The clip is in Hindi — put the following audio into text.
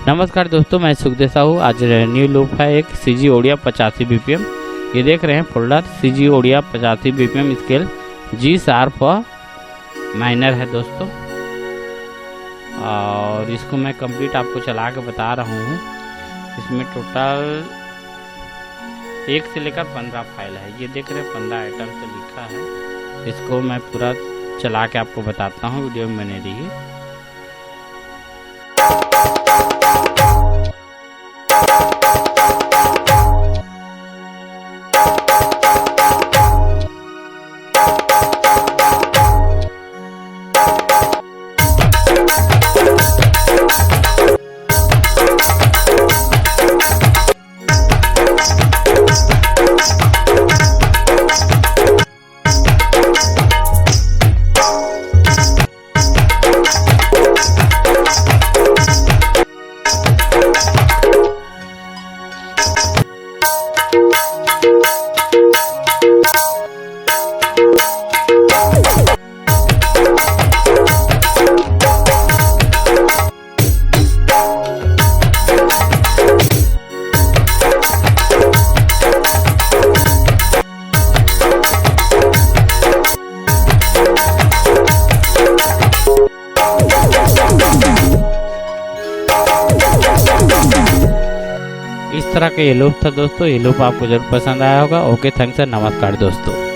नमस्कार दोस्तों, मैं सुखदेव साहू। आज न्यू लूप है एक CG ओडिया 85 BPM। ये देख रहे हैं folder CG Odia 85 BPM scale G sharp minor है दोस्तों। और इसको मैं कंप्लीट आपको चला के बता रहा हूँ। इसमें टोटल 1 से लेकर 15 फाइल है। ये देख रहे हैं 15 आइटम से लिखा है। इसको मैं पूरा चला के आपको बताता हूँ, वीडियो में बने रहिए। इस तरह का ये लूप था दोस्तों। ये लूप आपको जरूर पसंद आया होगा। ओके, थैंक्स, नमस्कार दोस्तों।